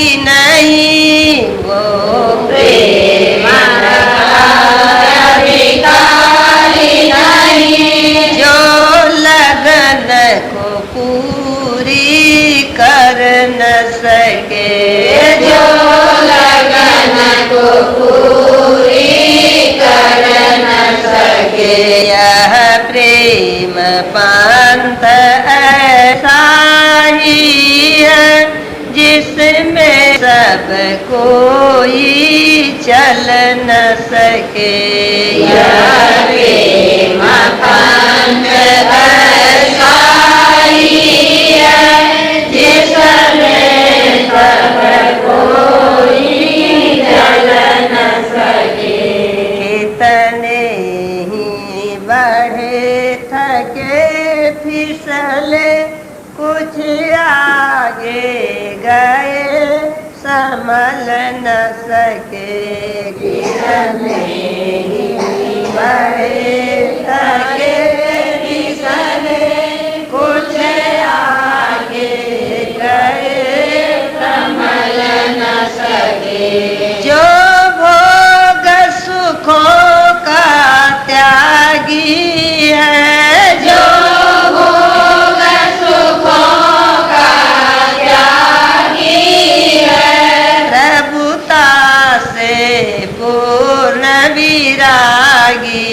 नहीं वो प्रेम अधिकारी नहीं जो लगन को पूरी कर न सके, जो लगन को पूरी कर न सके। यह प्रेम पंथ ऐसा ही है जिसमें सब कोई चल न सके। यह प्रेम पंथ ऐसा ही है जिसमें सब कोई चल न सके। कितने ही बढ़े थके फिसले कुछ आगे गए संभल न सके। कितने ही बढ़े थके फिसले कुछ आगे गए संभल न सके। जो भोग सुखों का त्यागी है, जो भोग सुखों का त्यागी है, प्रभुता से पूर्ण विरागी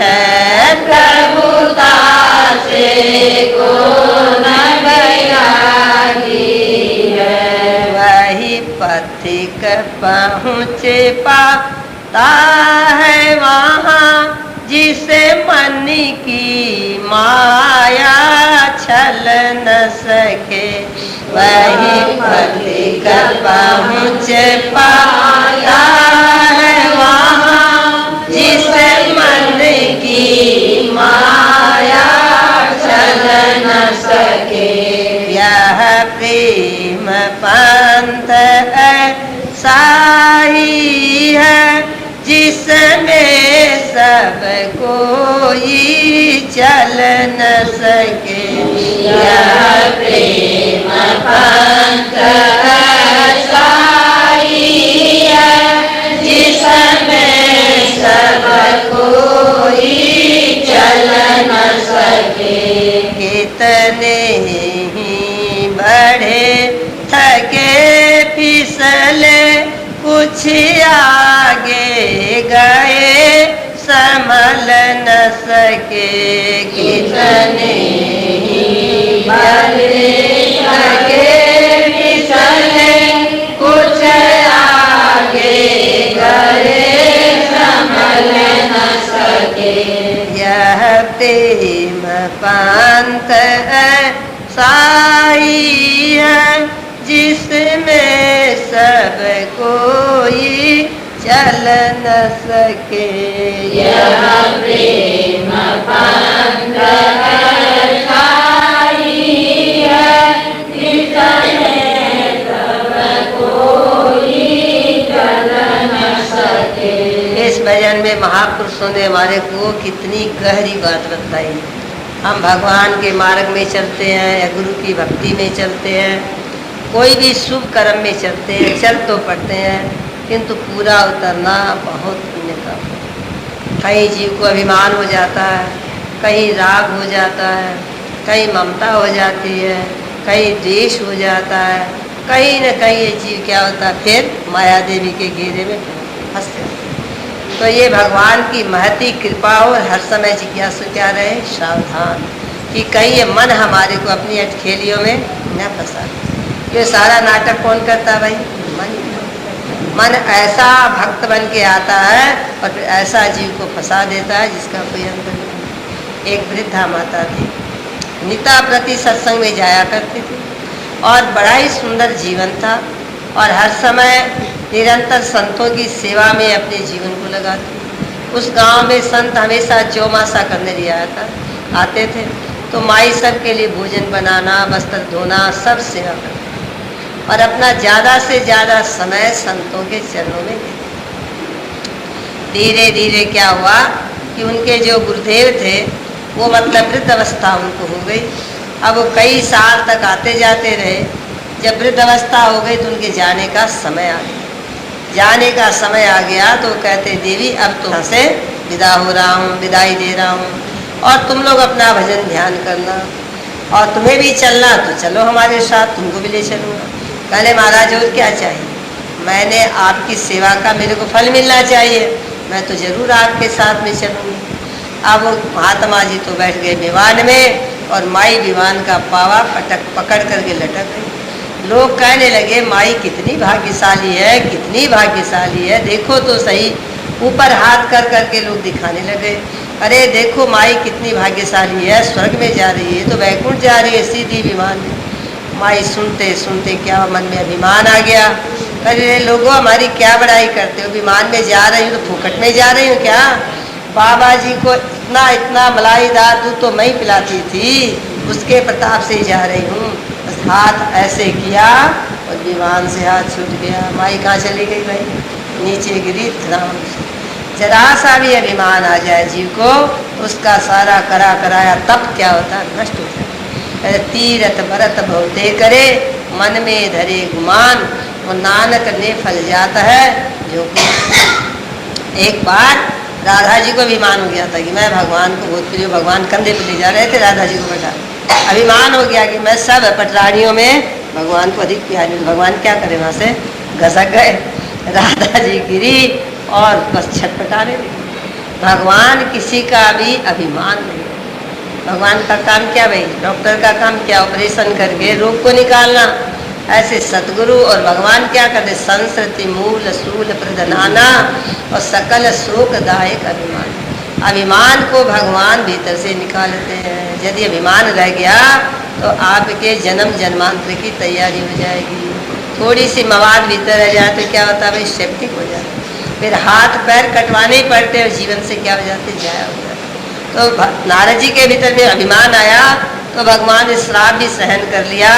है, प्रभुता से पूर्ण विरागी है। वही पथिक पहुँच पाता है वहाँ जिसे मन की माया छल न सके। वही पथिक पहुँच पाता है वहाँ जिसे मन की माया छल न सके। यह प्रेम पंथ ऐसा ही है जिसमें सब कोई चल न सके। यह प्रेम पंथ ऐसा ही है जिसमें सब कोई चल न सके। कितने ही बढ़े थके फिसले कुछ आगे गए संभल न सके। कितने ही बढ़े थके फिसले कुछ आगे गए संभल न सके। यह प्रेम पंथ ऐसा ही है जिसमें सब कोई चल न सके। यह प्रेम पंथ ऐसा ही है जिसमें सब कोई चल न सके। इस भजन में महापुरुषों ने हमारे को कितनी गहरी बात बताई। हम भगवान के मार्ग में चलते हैं या गुरु की भक्ति में चलते हैं, कोई भी शुभ कर्म में चलते हैं, चल तो पड़ते हैं किंतु पूरा उतरना बहुत पुण्य का। कहीं जीव को अभिमान हो जाता है, कहीं राग हो जाता है, कहीं ममता हो जाती है, कहीं द्वेष हो जाता है, कहीं न कहीं ये जीव क्या होता है फिर माया देवी के घेरे में फंस जाता है। तो ये भगवान की महती कृपा और हर समय जिज्ञासु क्या रहे सावधान कि कहीं ये मन हमारे को अपनी अटखेलियों में न फंसा। ये सारा नाटक कौन करता है भाई? मन ऐसा भक्त बन के आता है और फिर ऐसा जीव को फंसा देता है जिसका कोई अंत नहीं। एक वृद्धा माता थी, निता प्रति सत्संग में जाया करती थी और बड़ा ही सुंदर जीवन था और हर समय निरंतर संतों की सेवा में अपने जीवन को लगाती। उस गांव में संत हमेशा चौमासा करने लिए आते थे, तो माई सब के लिए भोजन बनाना, वस्त्र धोना, सब सेवा करती और अपना ज़्यादा से ज़्यादा समय संतों के चरणों में देते। धीरे धीरे क्या हुआ कि उनके जो गुरुदेव थे वो मतलब वृद्ध अवस्था उनको हो गई। अब वो कई साल तक आते जाते रहे जब वृद्ध अवस्था हो गई तो उनके जाने का समय आ गया। जाने का समय आ गया तो कहते देवी अब तो यहाँ से विदा हो रहा हूँ, विदाई दे रहा हूँ, और तुम लोग अपना भजन ध्यान करना, और तुम्हें भी चलना तो चलो हमारे साथ, तुमको भी ले चलूँगा। कहले महाराज और क्या चाहिए, मैंने आपकी सेवा का मेरे को फल मिलना चाहिए, मैं तो जरूर आपके साथ में चलूँगी। अब महात्मा जी तो बैठ गए विमान में, और माई विमान का पावा पकड़ करके लटक गई। लोग कहने लगे माई कितनी भाग्यशाली है, कितनी भाग्यशाली है, देखो तो सही। ऊपर हाथ कर करके लोग दिखाने लगे, अरे देखो माई कितनी भाग्यशाली है, स्वर्ग में जा रही है, तो वैकुंठ जा रही है सीधी विमान में। माई सुनते सुनते क्या मन में अभिमान आ गया, अरे लोगों हमारी क्या बड़ाई करते हो, विमान में जा रही हूँ तो फुकट में जा रही हूँ क्या, बाबा जी को इतना इतना मलाईदार दूध तो मैं ही पिलाती थी, उसके प्रताप से जा रही हूँ। बस हाथ ऐसे किया और विमान से हाथ छूट गया। माई कहाँ चली गई भाई, नीचे गिरी। जरा सा भी अभिमान आ जाए जीव को, उसका सारा करा कराया तप क्या होता है, नष्ट हो जाए। तीरथ भरत बहुते करे, मन में धरे गुमान, और नानक ने फल जाता है जो। एक बार राधा जी को अभिमान हो गया था कि मैं भगवान को बहुत प्रिय, भगवान कंधे पे ले जा रहे थे, राधा जी को बैठा, अभिमान हो गया कि मैं सब पटरानियों में भगवान को अधिक प्यारी। भगवान क्या करे, वहाँ से घसक गए, राधा जी गिरी और बस छटपटाने लगी। भगवान किसी का भी अभिमान नहीं। भगवान का काम क्या भाई, डॉक्टर का काम क्या, ऑपरेशन करके रोग को निकालना। ऐसे सतगुरु और भगवान क्या करते, संस्कृति मूल सूल प्रधनाना और सकल शोकदायक अभिमान। अभिमान को भगवान भीतर से निकालते हैं। यदि अभिमान रह गया तो आपके जन्म जन्मांतर की तैयारी हो जाएगी। थोड़ी सी मवाद भीतर रह जाए तो क्या होता है भाई, सेप्टिक हो जाता है, फिर हाथ पैर कटवाने ही पड़ते और जीवन से क्या हो जाते, जाया हो जाता। तो नारद जी के भीतर में अभिमान आया तो भगवान ने श्राप भी सहन कर लिया।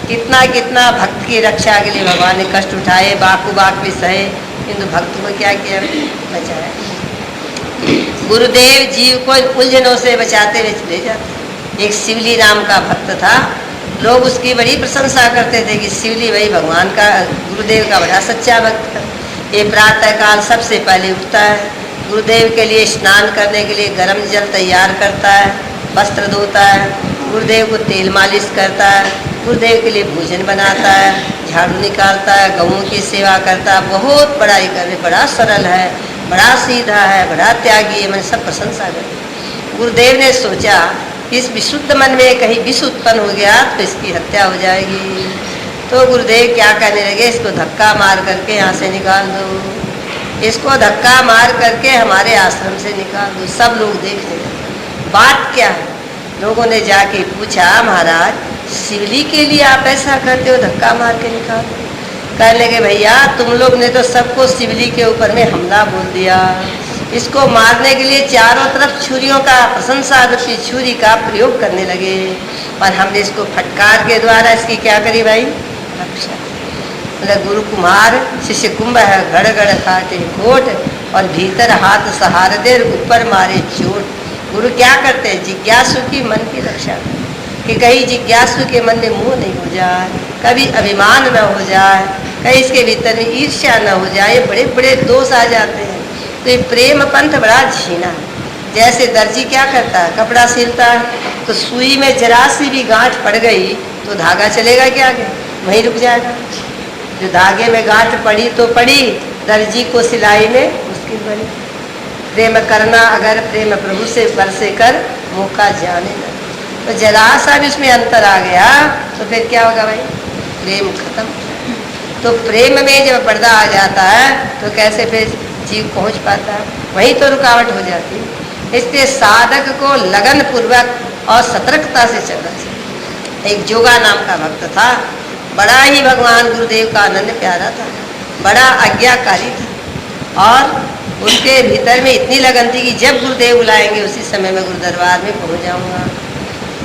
कितना कितना भक्त की रक्षा के लिए भगवान ने कष्ट उठाए, बाकू बाक भी सहे, किंतु भक्त को क्या किया, बचाया। गुरुदेव जीव को उलझनों से बचाते हुए चले जाते। एक शिवली नाम का भक्त था, लोग उसकी बड़ी प्रशंसा करते थे कि शिवली भाई भगवान का, गुरुदेव का बड़ा सच्चा भक्त है। ये प्रातः काल सबसे पहले उठता है, गुरुदेव के लिए स्नान करने के लिए गर्म जल तैयार करता है, वस्त्र धोता है, गुरुदेव को तेल मालिश करता है, गुरुदेव के लिए भोजन बनाता है, झाड़ू निकालता है, गऊँ की सेवा करता है, बहुत बड़ाई करे, बड़ा सरल है, बड़ा सीधा है, बड़ा त्यागी है, मैंने सब प्रशंसा कर। गुरुदेव ने सोचा इस विशुद्ध मन में कहीं विष उत्पन्न हो गया तो इसकी हत्या हो जाएगी। तो गुरुदेव क्या कहने लगे, इसको धक्का मार करके यहाँ से निकाल दो, इसको धक्का मार करके हमारे आश्रम से निकाल दो। सब लोग देखने लगे, बात क्या है। लोगों ने जाके पूछा, महाराज शिवली के लिए आप ऐसा करते हो, धक्का मार के निकाल दो। कहने लगे भैया तुम लोग ने तो सबको शिवली के ऊपर में हमला बोल दिया, इसको मारने के लिए चारों तरफ छुरियों का, प्रशंसा रूपी छुरी का प्रयोग करने लगे, और हमने इसको फटकार के द्वारा इसकी क्या करी भाई, रक्षा। मतलब गुरु कुमार शिष्य कुंभ है, गड़ गड़ काटे कोट, और भीतर हाथ सहार दे, ऊपर मारे चोट। गुरु क्या करते हैं, जिज्ञासु की मन की रक्षा करते, कि कहीं जिज्ञासु के मन में मोह नहीं हो जाए, कभी अभिमान न हो जाए, कहीं इसके भीतर में ईर्ष्या न हो जाए, ये बड़े बड़े दोष आ जाते हैं। तो ये प्रेम पंथ बड़ा झीना है। जैसे दर्जी क्या करता है, कपड़ा सिलता है, तो सुई में जरा सी भी गांठ पड़ गई तो धागा चलेगा क्या आगे, वहीं रुक जाएगा। जो धागे में गांठ पड़ी तो पड़ी, दर्जी को सिलाई में मुश्किल बनी। प्रेम करना अगर प्रेम प्रभु से बरसे कर, मौका जाने न। तो जरा सा भी उसमें अंतर आ गया तो फिर क्या होगा भाई, प्रेम खत्म। तो प्रेम में जब पर्दा आ जाता है तो कैसे फिर जीव पहुंच पाता है, वहीं तो रुकावट हो जाती है। इसलिए साधक को लगन पूर्वक और सतर्कता से चलना चाहिए। एक जोगा नाम का भक्त था, बड़ा ही भगवान गुरुदेव का आनंद प्यारा था, बड़ा आज्ञाकारी था, और उसके भीतर में इतनी लगन थी कि जब गुरुदेव बुलाएंगे उसी समय मैं गुरु दरबार में पहुंच जाऊंगा।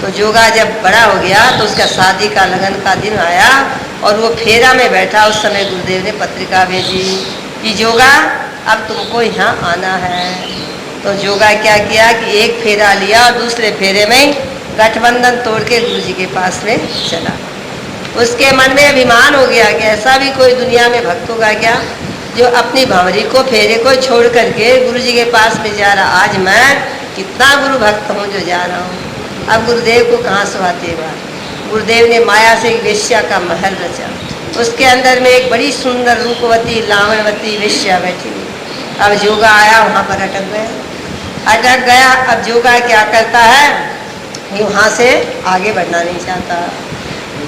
तो जोगा जब बड़ा हो गया तो उसका शादी का लगन का दिन आया और वो फेरा में बैठा। उस समय गुरुदेव ने पत्रिका भेजी कि जोगा अब तुमको यहाँ आना है। तो जोगा क्या किया कि एक फेरा लिया और दूसरे फेरे में गठबंधन तोड़ के गुरु जी के पास में चला। उसके मन में अभिमान हो गया कि ऐसा भी कोई दुनिया में भक्त होगा क्या जो अपनी भंवरी को फेरे को छोड़ करके गुरु जी के पास में जा रहा। आज मैं कितना गुरु भक्त हूँ जो जा रहा हूँ। अब गुरुदेव को कहाँ सुहाते बात। गुरुदेव ने माया से एक वेश्या का महल रचा, उसके अंदर में एक बड़ी सुंदर रूपवती लावणवती वेश्या बैठी हुई। अब जोगा आया, वहाँ पर अटक गया। अब जोगा क्या करता है, वहाँ से आगे बढ़ना नहीं चाहता।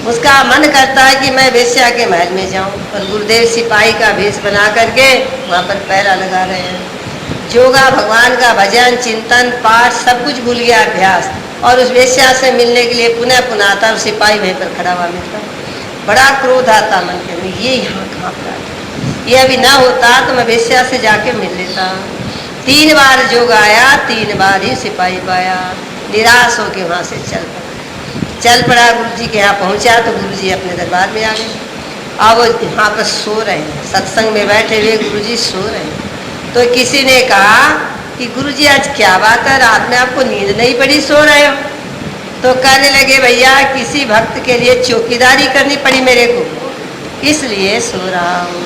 उसका मन करता है कि मैं वेश्या के महल में जाऊं, और गुरुदेव सिपाही का भेष बना करके वहाँ पर पहरा लगा रहे हैं। जोगा भगवान का भजन चिंतन पाठ सब कुछ भूल गया, अभ्यास, और उस वेश्या से मिलने के लिए पुनः पुनः आता। सिपाही वहीं पर खड़ा हुआ मिलता, बड़ा क्रोध आता मन के अंदर, ये यहाँ कहाँ पर, ये अभी ना होता तो मैं वेश्या से जाके मिल लेता। 3 बार जोग आया, 3 बार ही सिपाही पाया। निराश होके वहाँ से चल पड़ा। गुरु जी के यहाँ पहुँचा तो गुरु जी अपने दरबार में आ गए। अब वो यहाँ पर सो रहे हैं, सत्संग में बैठे हुए गुरु जी सो रहे हैं। तो किसी ने कहा कि गुरु जी आज क्या बात है, रात में आपको नींद नहीं पड़ी, सो रहे हो? तो कहने लगे भैया किसी भक्त के लिए चौकीदारी करनी पड़ी मेरे को, इसलिए सो रहा हूँ।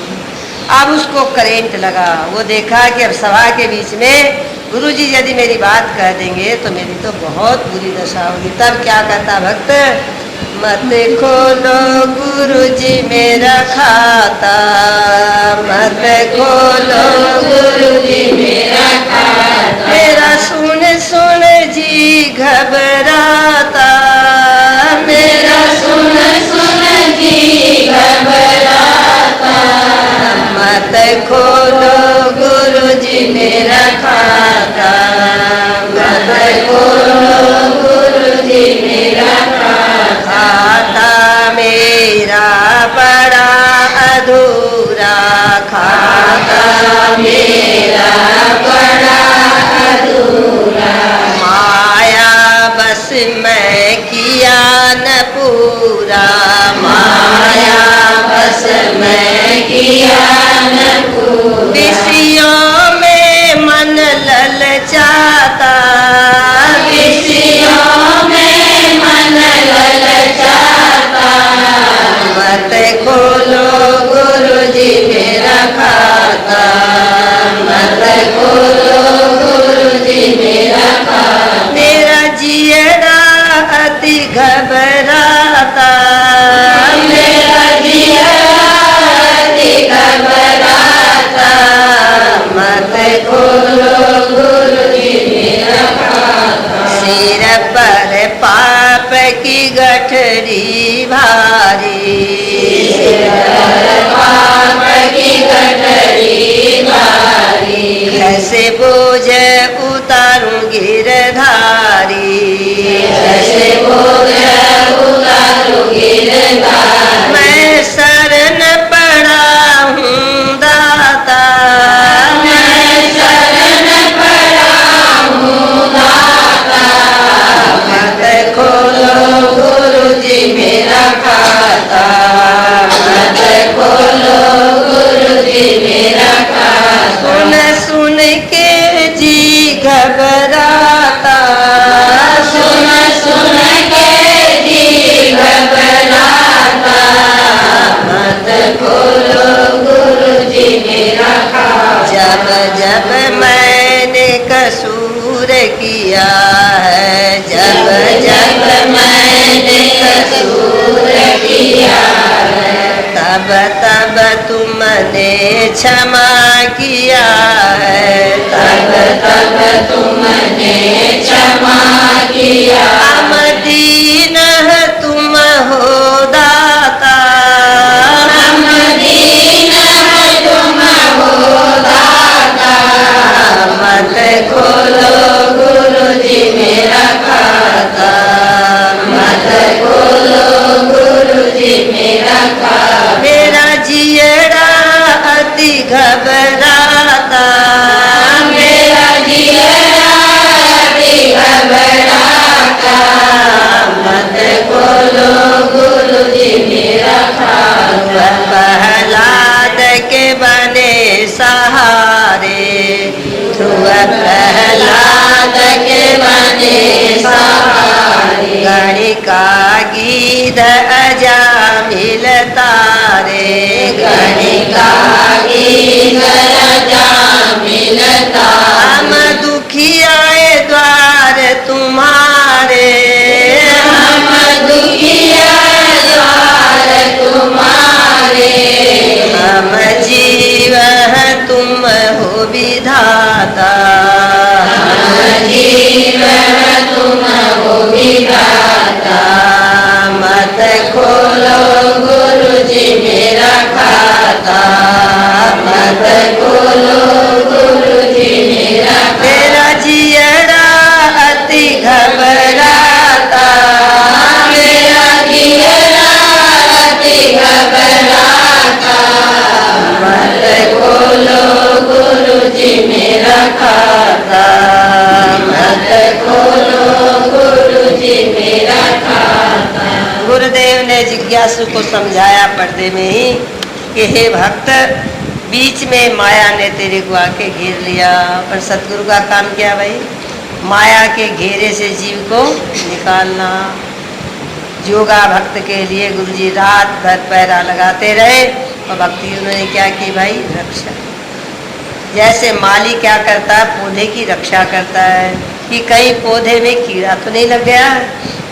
अब उसको करेंट लगा, वो देखा कि अब सभा के बीच में गुरुजी यदि मेरी बात कह देंगे तो मेरी तो बहुत बुरी दशा होगी। तब क्या कहता भक्त, मत खोलो गुरुजी मेरा खाता, मत खोलो गुरुजी मेरा खाता, मेरा सुन सुन जी घबराता, मेरा सुन सुन जी घबराता, मत खोलो गुरुजी मेरा खाता, मत खोलो गुरुजी मेरा खाता, मेरा बड़ा अधूरा, खाता मेरा बड़ा अधूरा, माया बस मैं किया न पूरा, माया बस मैं किया न पूरा, विषयों में मन ललचाता, विषयों में मन ललचाता, मत खोलो गुरुजी मेरा खाता, मत खोलो गुरुजी मेरा खाता, मेरा जियरा अति घबराता, मेरा जियरा अति घबराता, मत खोलो गुरुजी मेरा खाता, सिर पर पाप की गठरी भारी, सिर पर पाप की गठरी भारी, कैसे बोझ उतारूं गिरधारी, कैसे बोझ उतारूं गिरधारी, मैं शरण पड़ा हूँ दाता, मैं शरण पड़ा हूँ दाता, मत खोलो गुरुजी मेरा खाता, मत खोलो गुरुजी मेरा खाता, सुन सुन के जी घबराता, सुन सुन के जी घबराता, मत खोलो गुरुजी मेरा खाता, जब जब मैंने कसूर किया है, जब जब मैंने कसूर किया है, तब तब तुमने क्षमा किया है, तब तब तुमने क्षमा किया, हम दीन तुम हो दाता, हम दीन तुम हो दाता, मत खोलो गुरुजी मेरा खाता, मत खोलो गुरुजी मेरा खाता, मेरा जियरा अति घबराता, मेरा जियरा अति घबराता, मत खोलो गुरुजी मेरा खाता, प्रहलाद के बने सहारे, ध्रुव प्रहलाद के बने सहारे, गणिका गीध अजामिल, मिलता रे, गणिका की दरजा मिलता। हम दुखियाए द्वार तुम्हारे, हम दुखिया द्वार तुम्हारे। हम जीव हैं तुम हो विधाता, हम जीव तुम हो विधाता। मत खोलो गुरु जी मेरा खाता, मत खोलो गुरु जी मेरा खाता। तेरा जियरा अति घबराता, मेरा जियरा अति घबराता। मत खोलो गुरु जी मेरा खाता, मत खोलो गुरु जी मेरा खाता। गुरुदेव ने जिज्ञासु को समझाया पर्दे में ही कि हे भक्त, बीच में माया ने तेरे को आके घेर लिया, पर सतगुरु का काम क्या भाई? माया के घेरे से जीव को निकालना। जोगा भक्त के लिए गुरुजी रात भर पहरा लगाते रहे और भक्ति उन्होंने क्या की भाई? रक्षा। जैसे माली क्या करता है? पौधे की रक्षा करता है कि कहीं पौधे में कीड़ा तो नहीं लग गया।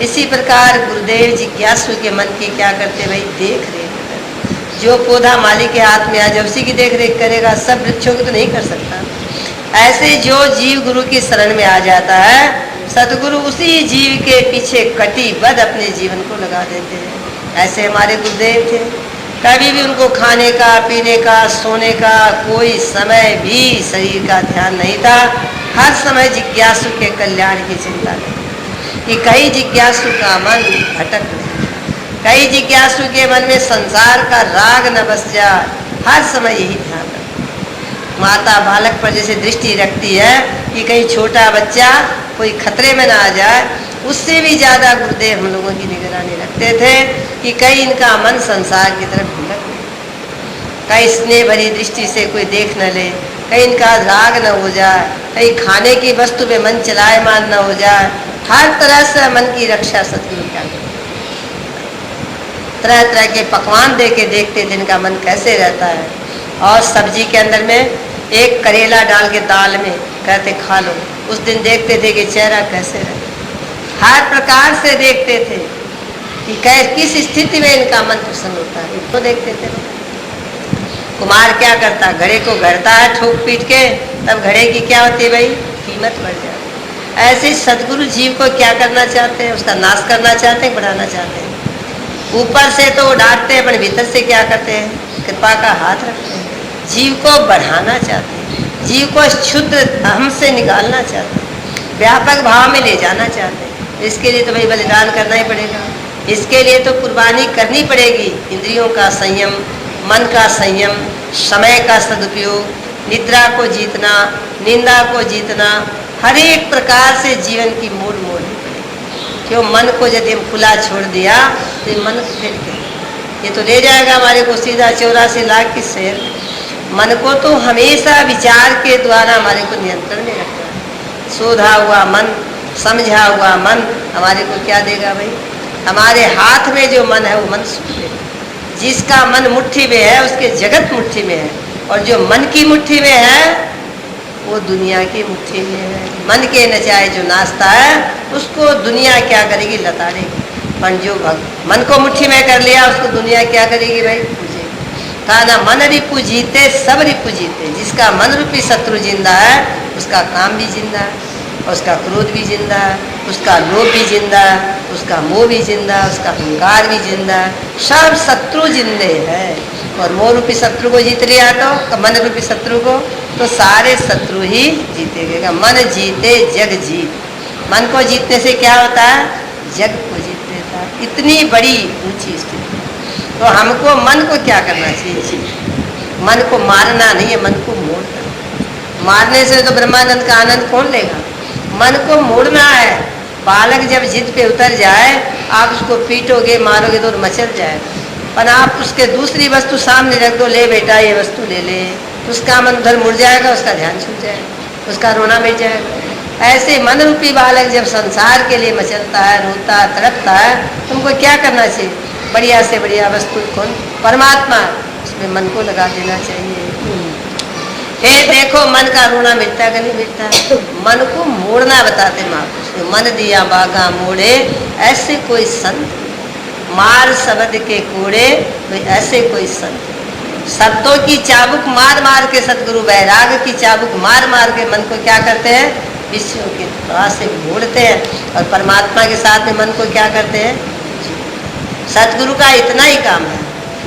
इसी प्रकार गुरुदेव जिज्ञासु के मन की क्या करते भाई? देख रेख। जो पौधा माली के हाथ में आ जाए उसी की देख रेख करेगा, सब वृक्षों की तो नहीं कर सकता। ऐसे जो जीव गुरु की शरण में आ जाता है, सतगुरु उसी जीव के पीछे कटिबद्ध अपने जीवन को लगा देते हैं। ऐसे हमारे गुरुदेव थे, कभी भी उनको खाने का, पीने का, सोने का कोई समय भी शरीर का ध्यान नहीं था। हर समय जिज्ञासु के कल्याण की चिंता थी कि कहीं जिज्ञासु का मन भटक नहीं, कहीं जिज्ञासु के मन में संसार का राग न बस जाए। हर समय यही ध्यान रखते। माता बालक पर जैसे दृष्टि रखती है कि कहीं छोटा बच्चा कोई खतरे में ना आ जाए, उससे भी ज़्यादा गुरुदेव हम लोगों की निगरानी रखते थे कि कहीं इनका मन संसार की तरफ भटक नहीं, कहीं स्नेह भरी दृष्टि से कोई देख न ले, कहीं इनका राग न हो जाए, कहीं खाने की वस्तु में मन चलायमान न हो जाए। हर तरह से मन की रक्षा सतगुरु क्या करते। तरह तरह के पकवान दे के देखते थे इनका मन कैसे रहता है। और सब्जी के अंदर में एक करेला डाल के दाल में कहते खा लो, उस दिन देखते थे कि चेहरा कैसे रहता। हर प्रकार से देखते थे कि किस स्थिति में इनका मन प्रसन्न होता है, तो देखते थे। कुमार क्या करता? घड़े को गढ़ता है ठोक पीट के, तब घड़े की क्या होती है भाई? कीमत बढ़ जाती। ऐसे सदगुरु जीव को क्या करना चाहते हैं? उसका नाश करना चाहते हैं, बढ़ाना चाहते हैं। ऊपर से तो डांटते हैं, पर भीतर से क्या करते हैं? कृपा का हाथ रखते हैं। जीव को बढ़ाना चाहते हैं, जीव को क्षुद्र अहम से निकालना चाहते हैं, व्यापक भाव में ले जाना चाहते हैं। इसके लिए तो भाई बलिदान करना ही पड़ेगा, इसके लिए तो कुर्बानी करनी पड़ेगी। इंद्रियों का संयम, मन का संयम, समय का सदुपयोग, निद्रा को जीतना, निंदा को जीतना, हर एक प्रकार से जीवन की मोड़ मोड़नी पड़ेगी। क्यों? मन को यदि हम खुला छोड़ दिया तो ये मन फिर ये तो ले जाएगा हमारे को सीधा 84 लाख की शहर। मन को तो हमेशा विचार के द्वारा हमारे को नियंत्रण में रखना है। शोधा हुआ मन, समझा हुआ मन हमारे को क्या देगा भाई? हमारे हाथ में जो मन है वो मन सुख देगा। जिसका मन मुट्ठी में है उसके जगत मुट्ठी में है, और जो मन की मुट्ठी में है वो दुनिया की मुट्ठी में है। मन के नचाए जो नाचता है उसको दुनिया क्या करेगी? लताड़ेगी। पर जो मन को मुट्ठी में कर लिया उसको दुनिया क्या करेगी भाई? पूजेगी। कहा ना, मन रिपु जीते सब रिपु जीते। जिसका मन रूपी शत्रु जिंदा है उसका काम भी जिंदा है, और उसका क्रोध भी जिंदा है, उसका लोभ भी जिंदा है, उसका मोह भी जिंदा है, उसका अहंकार भी जिंदा है। सब शत्रु जिंदे हैं। और मोह रूपी शत्रु को जीत लिया तो मन रूपी शत्रु को, तो सारे शत्रु ही जीतेगा। मन जीते जग जीत। मन को जीतने से क्या होता है? जग को जीत लेता है। इतनी बड़ी ऊंची स्थिति। तो हमको मन को क्या करना चाहिए? मन को मारना नहीं है, मन को मोड़ना। मारने से तो ब्रह्मानंद का आनंद कौन लेगा? मन को मोड़ना है। बालक जब जिद पे उतर जाए, आप उसको पीटोगे, मारोगे तो मचल जाएगा। पर आप उसके दूसरी वस्तु सामने रख दो, ले बेटा ये वस्तु ले ले, तो उसका मन उधर मुड़ जाएगा, उसका ध्यान छूट जाएगा, उसका रोना मिट जाएगा। ऐसे मन रूपी बालक जब संसार के लिए मचलता है, रोता है, तड़पता है, तुमको क्या करना चाहिए? बढ़िया से बढ़िया वस्तु कौन? परमात्मा। उसमें मन को लगा देना चाहिए। फिर देखो मन का रोना मिटता है कि नहीं मिटता? मन को मोड़ना बताते महापुरुष। मन दिया बागा मोड़े ऐसे कोई संत, मार शब्द के कोड़े ऐसे कोई संत। शब्दों की चाबुक मार मार के सतगुरु वैराग की चाबुक मार मार के मन को क्या करते हैं? विषयों के प्रवाह से मोड़ते हैं। और परमात्मा के साथ में मन को क्या करते हैं? सतगुरु का इतना ही काम है,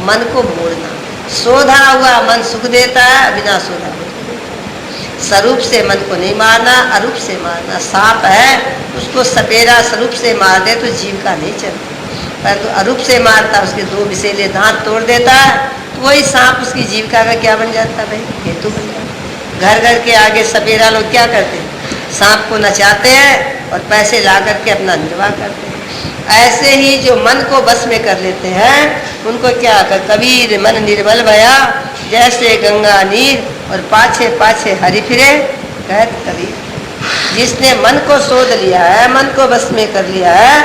मन को मोड़ना। शोधा हुआ मन सुख देता है, बिना शोधा स्वरूप से मन को नहीं मारना, अरूप से मारना। सांप है, उसको सपेरा स्वरूप से मार दे तो जीविका नहीं चलती, परंतु अरूप से मारता, उसके दो विषैले दांत तोड़ देता है, तो वही सांप उसकी जीविका का क्या बन जाता है? भाई हेतु बन जाता। घर घर के आगे सपेरा लोग क्या करते हैं? सांप को नचाते हैं और पैसे ला करके अपना निर्वाह करते हैं। ऐसे ही जो मन को बस में कर लेते हैं, उनको क्या कर? कबीर मन निर्मल भया जैसे गंगा नीर, और पाछे पाछे हरि फिरे कहत कबीर। जिसने मन को सोध लिया है, मन को बस में कर लिया है,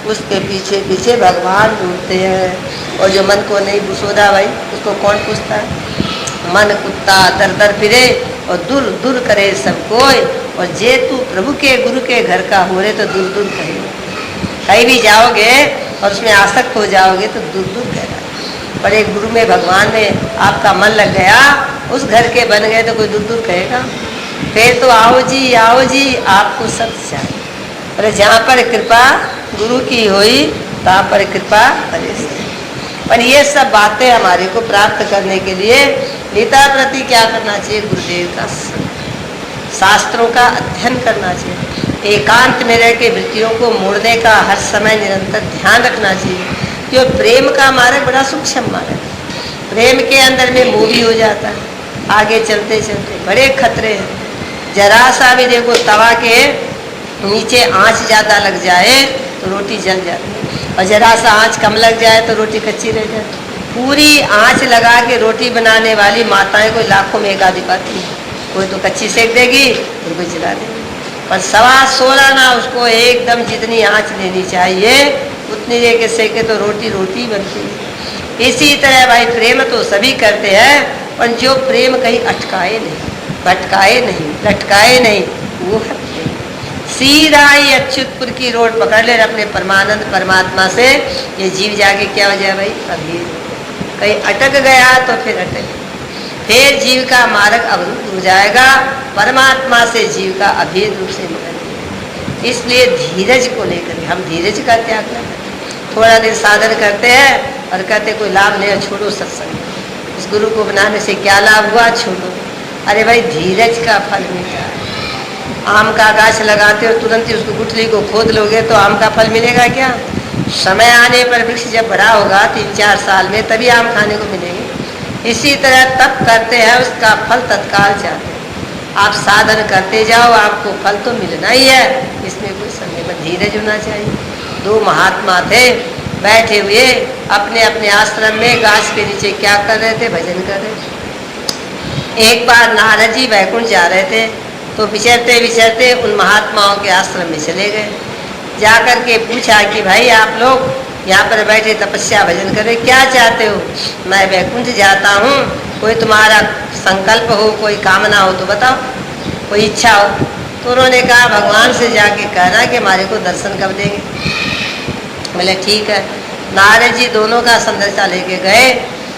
उसके पीछे पीछे भगवान ढूंढते हैं। और जो मन को नहीं सोधा भाई, उसको कौन पूछता है? मन कुत्ता दर दर फिरे और दूर दूर करे सब कोई। और जे तू प्रभु के गुरु के घर का हो रे तो दूर दूर कहे। कहीं भी जाओगे और उसमें आसक्त हो जाओगे तो दूर दूर कह रहा। पर एक गुरु में भगवान में आपका मन लग गया, उस घर के बन गए तो कोई दूर दूर कहेगा? फिर तो आओ जी आपको सब चाहिए। अरे जहाँ पर कृपा गुरु की हुई तहाँ पर कृपा करे से। पर ये सब बातें हमारे को प्राप्त करने के लिए नेता प्रति क्या करना चाहिए? गुरुदेव का शास्त्रों का अध्ययन करना चाहिए। एकांत में रह के वृत्तियों को मोड़ने का हर समय निरंतर ध्यान रखना चाहिए। जो प्रेम का मार्ग बड़ा सूक्ष्म मार्ग है। प्रेम के अंदर में मोह भी हो जाता है। आगे चलते चलते बड़े खतरे हैं। जरा सा भी देखो तवा के नीचे आंच ज़्यादा लग जाए तो रोटी जल जाती है, और जरा सा आंच कम लग जाए तो रोटी कच्ची रह जाती। पूरी आंच लगा के रोटी बनाने वाली माताएं कोई लाखों में एक आधी पाती है। कोई तो कच्ची सेक देगी और कोई जला देगी, पर 16.25 ना उसको एकदम जितनी आंच लेनी चाहिए उतनी दे के सेके तो रोटी रोटी बनती है। इसी तरह भाई प्रेम तो सभी करते हैं, पर जो प्रेम कहीं अटकाए नहीं, भटकाए नहीं, लटकाए नहीं, वो है प्रेम। सीधा ही अच्युतपुर की रोड पकड़ ले अपने परमानंद परमात्मा से। ये जीव जाके क्या हो जाए भाई? अभी कहीं अटक गया तो फिर अटक, फिर जीव का मार्ग अवरुद्ध हो जाएगा। परमात्मा से जीव का अभेद रूप से मिलेगा। इसलिए धीरज को लेकर हम धीरज का त्याग न करें। थोड़ा देर साधन करते हैं और कहते कोई लाभ नहीं है, छोड़ो सत्संग। इस गुरु को बनाने से क्या लाभ हुआ? छोड़ो। अरे भाई धीरज का फल मिलता है। आम का गाछ लगाते हो, तुरंत ही उसको गुठली को खोद लोगे तो आम का फल मिलेगा क्या? समय आने पर वृक्ष जब बड़ा होगा 3-4 साल में, तभी आम खाने को मिलेंगे। इसी तरह तप करते हैं, उसका फल तत्काल चाहते हैं। आप साधन करते जाओ, आपको फल तो मिलना ही है, इसमें कोई संदेह नहीं। धीरज होना चाहिए। 2 महात्मा थे बैठे हुए अपने अपने आश्रम में, गाछ के नीचे क्या कर रहे थे? भजन कर रहे थे। एक बार नारद जी वैकुंठ जा रहे थे, तो विचरते विचरते उन महात्माओं के आश्रम में चले गए। जाकर के पूछा कि भाई आप लोग यहाँ पर बैठे तपस्या भजन कर रहे, क्या चाहते हो? मैं वैकुंठ जाता हूँ, कोई तुम्हारा संकल्प हो, कोई कामना हो तो बताओ, कोई इच्छा हो। तो उन्होंने कहा भगवान से जाके कहना कि हमारे को दर्शन कब देंगे। बोले ठीक है। नारद जी दोनों का संदेशा लेके गए।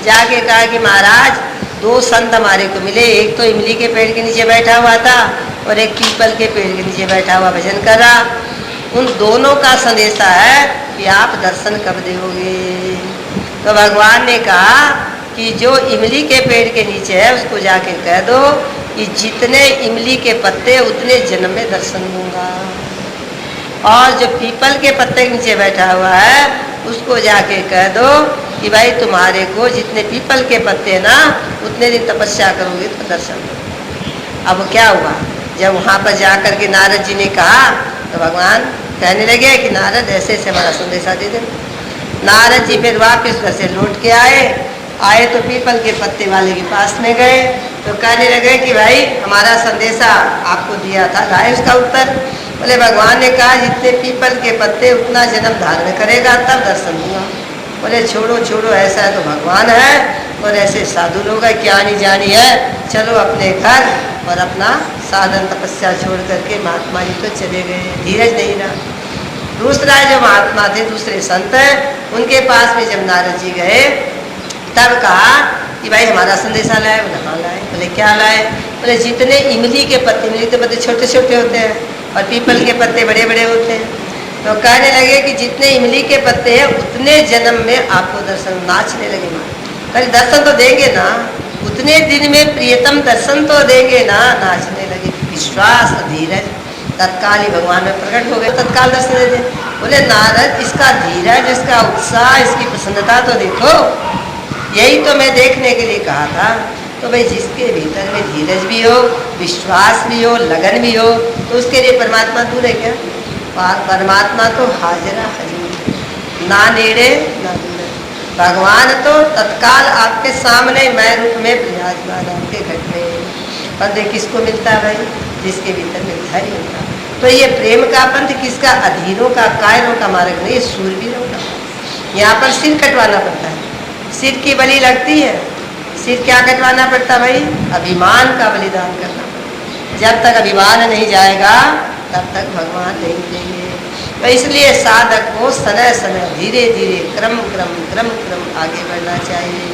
जाके कहा कि महाराज 2 संत हमारे को मिले, एक तो इमली के पेड़ के नीचे बैठा हुआ था और एक पीपल के पेड़ के नीचे बैठा हुआ भजन कर रहा। उन दोनों का संदेशा है कि आप दर्शन कब दोगे। तो भगवान ने कहा कि जो इमली के पेड़ के नीचे है उसको जाके कह दो कि जितने इमली के पत्ते उतने जन्म में दर्शन दूंगा, और जो पीपल के पत्ते के नीचे बैठा हुआ है उसको जाके कह दो कि भाई तुम्हारे को जितने पीपल के पत्ते ना उतने दिन तपस्या करोगे तो दर्शन दो। अब क्या हुआ? जब वहाँ पर जाकर के नारद जी ने कहा तो भगवान कहने लगे कि नारद ऐसे ऐसे हमारा संदेशा दे दे। नारद जी फिर वापस घर से लौट के आए तो पीपल के पत्ते वाले के पास में गए तो कहने लगे कि भाई हमारा संदेशा आपको दिया था, लाए उसका उत्तर। बोले भगवान ने कहा जितने पीपल के पत्ते उतना जन्म धारण करेगा तब दर्शन दूंगा। बोले छोड़ो छोड़ो, ऐसा है तो भगवान है और ऐसे साधु लोग है, क्या नहीं जानी है, चलो अपने घर। और अपना साधन तपस्या छोड़ करके महात्मा जी तो चले गए, धीरज नहीं रहा। दूसरा जो महात्मा थे, दूसरे संत, उनके पास में जब नारद जी गए तब कहा कि भाई हमारा संदेशा लाए। बोले हाँ लाए। बोले क्या लाए? बोले जितने इमली के पत्ते, इमली के पत्ते छोटे छोटे होते हैं और पीपल के पत्ते बड़े बड़े होते हैं, तो कहने लगे कि जितने इमली के पत्ते हैं उतने जन्म में आपको दर्शन। नाचने लगे माँ, कल दर्शन तो देंगे ना, उतने दिन में प्रियतम दर्शन तो देंगे ना। नाचने लगे। विश्वास धीरज तत्काल ही भगवान में प्रकट हो गए, तत्काल दर्शन दे दे। बोले नारद इसका धीरज, इसका उत्साह, इसकी प्रसन्नता तो देखो, यही तो मैं देखने के लिए कहा था। तो भाई जिसके भीतर में धीरज भी हो, विश्वास भी हो, लगन भी हो, तो उसके लिए परमात्मा दूर है क्या? परमात्मा तो हाजिरा हजूर, ना नेड़े ना दूर। भगवान तो तत्काल आपके सामने मैं रूप में विराजमान आपके घर में। पंथ किसको मिलता है भाई? जिसके भीतर में धैर्य होता है। तो ये प्रेम का पंथ किसका? अधीरों का, कायरों का मार्ग नहीं, शूरवीरों का। यहाँ पर सिर कटवाना पड़ता है, सिर की बलि लगती है। सिर क्या कटवाना पड़ता भाई? अभिमान का बलिदान करना पड़ता। जब तक अभिमान नहीं जाएगा तब तक भगवान नहीं मिलेंगे। तो इसलिए साधक को समय समय धीरे धीरे क्रम क्रम क्रम क्रम आगे बढ़ना चाहिए।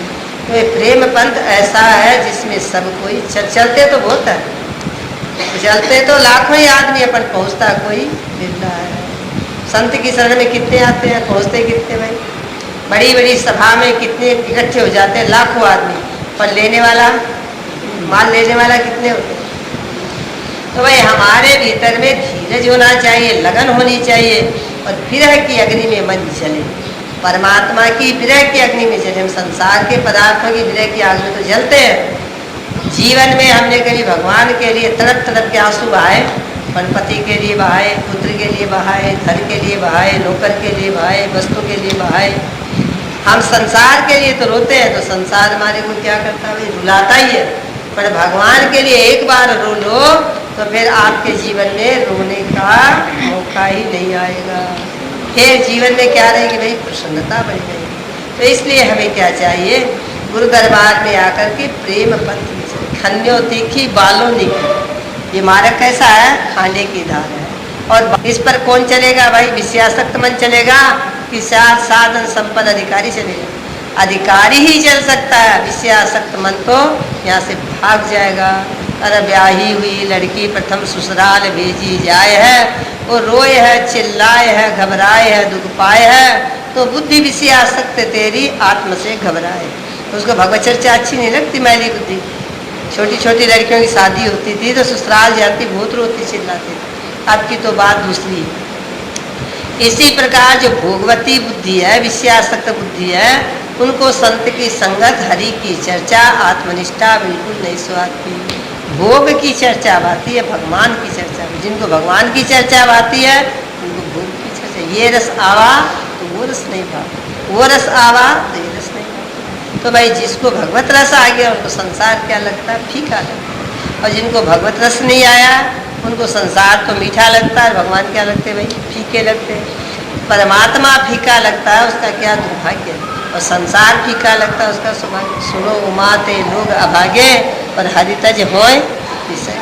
तो ये प्रेम पंथ ऐसा है जिसमें सब कोई चलते तो बहुत है, चलते तो लाखों ही आदमी, अपन पहुँचता कोई बिरला है। संत की शरण में कितने आते हैं, पहुँचते कितने भाई? बड़ी बड़ी सभा में कितने इकट्ठे हो जाते हैं, लाखों आदमी, पर लेने वाला, माल लेने वाला कितने होते हैं? तो भाई हमारे भीतर में धीरज होना चाहिए, लगन होनी चाहिए, और विरह की अग्नि में मन जले। परमात्मा की विरह की अग्नि में जले। हम संसार के पदार्थों की विरह की आग में तो जलते हैं। जीवन में हमने कभी भगवान के लिए तड़प तड़प के आंसू बहाए, पति के लिए बहाए, पुत्र के लिए बहाए, घर के लिए बहाए, नौकर के लिए बहाए, वस्तु के लिए बहाए। हम संसार के लिए तो रोते हैं, तो संसार हमारे को क्या करता है? रुलाता ही है। पर भगवान के लिए एक बार रो लो तो फिर आपके जीवन में रोने का मौका ही नहीं आएगा। फिर जीवन में क्या रहेगी भाई? प्रसन्नता बढ़ जाएगी। तो इसलिए हमें क्या चाहिए? गुरु दरबार में आकर के प्रेम पंथ में चले। खन्यो तीखी बालों निकली, ये मार्ग कैसा है? खाने की धार है। और इस पर कौन चलेगा भाई? विषयासक्त मन चलेगा कि साधन संपन्न अधिकारी चलेगा? अधिकारी ही चल सकता है। विषयासक्त मन तो यहाँ से भाग जाएगा। अरे ब्याही हुई लड़की प्रथम ससुराल भेजी जाए है, वो रोए है, चिल्लाए है, घबराए है, दुख पाए है, तो बुद्धि विषयासक्त तेरी आत्म से घबराए। तो उसको भगवत चर्चा अच्छी नहीं लगती, मैली बुद्धि। छोटी छोटी लड़कियों की शादी होती थी तो ससुराल जाती, बहुत रोती चिल्लाती थी। अब की तो बात दूसरी है। इसी प्रकार जो भोगवती बुद्धि है, विषयासक्त बुद्धि है, उनको संत की संगत, हरि की चर्चा, आत्मनिष्ठा बिल्कुल नहीं सुहाती। भोग की चर्चा आती है, भगवान की चर्चा। जिनको भगवान की चर्चा आती है उनको भोग की चर्चा। ये रस आवा तो वो रस नहीं भावा, वो रस आवा तो ये रस नहीं भावा। तो भाई जिसको भगवत रस आ गया उनको संसार क्या लगता है? फीका लगता है। और जिनको भगवत रस नहीं आया उनको संसार तो मीठा लगता है, भगवान क्या लगते भाई? फीके लगते हैं। परमात्मा फीका लगता है, उसका क्या दुर्भाग्य है। और संसार फीका लगता है, उसका सौभाग्य। सुनो उमाते लोग अभागे, पर हरितज होय विषय।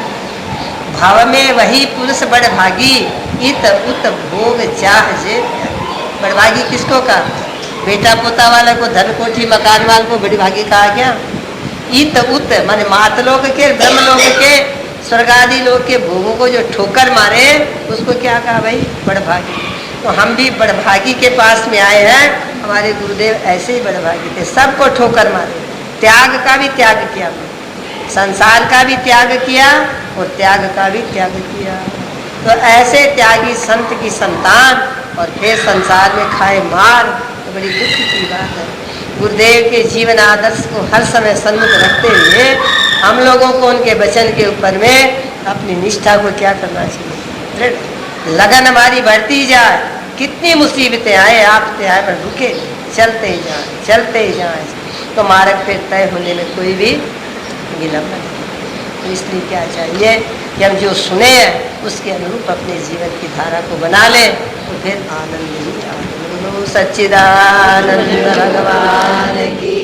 भाव में वही पुरुष बड़ भागी, इत उत भोग चाह जे। बड़भागी किसको कहा? बेटा पोता वाला को, धन कोठी मकान वाले को बड़ी भागी कहा क्या? इत उत माने मातलोक के, ब्रह्मलोक के, स्वर्ग आदि लोग के भोगों को जो ठोकर मारे उसको क्या कहा भाई? बड़भागी। तो हम भी बड़भागी के पास में आए हैं। हमारे गुरुदेव ऐसे ही बड़भागी थे, सबको ठोकर मारे, त्याग का भी त्याग किया, संसार का भी त्याग किया और त्याग का भी त्याग किया। तो ऐसे त्यागी संत की संतान और फिर संसार में खाए मार, तो बड़ी दुख की बात है। गुरुदेव के जीवन आदर्श को हर समय सन्मुख रखते हुए हम लोगों को उनके वचन के ऊपर में अपनी निष्ठा को क्या करना चाहिए? लगन हमारी बढ़ती जाए। कितनी मुसीबतें आए, आफतें आए, पर रुके, चलते ही जाए, चलते ही जाए, तो मार्ग पे तय होने में कोई भी विलम्ब नहीं। तो इसलिए क्या चाहिए कि हम जो सुने हैं उसके अनुरूप अपने जीवन की धारा को बना लें, तो फिर आनंद ही आनंद। सच्चिदानंद भगवान की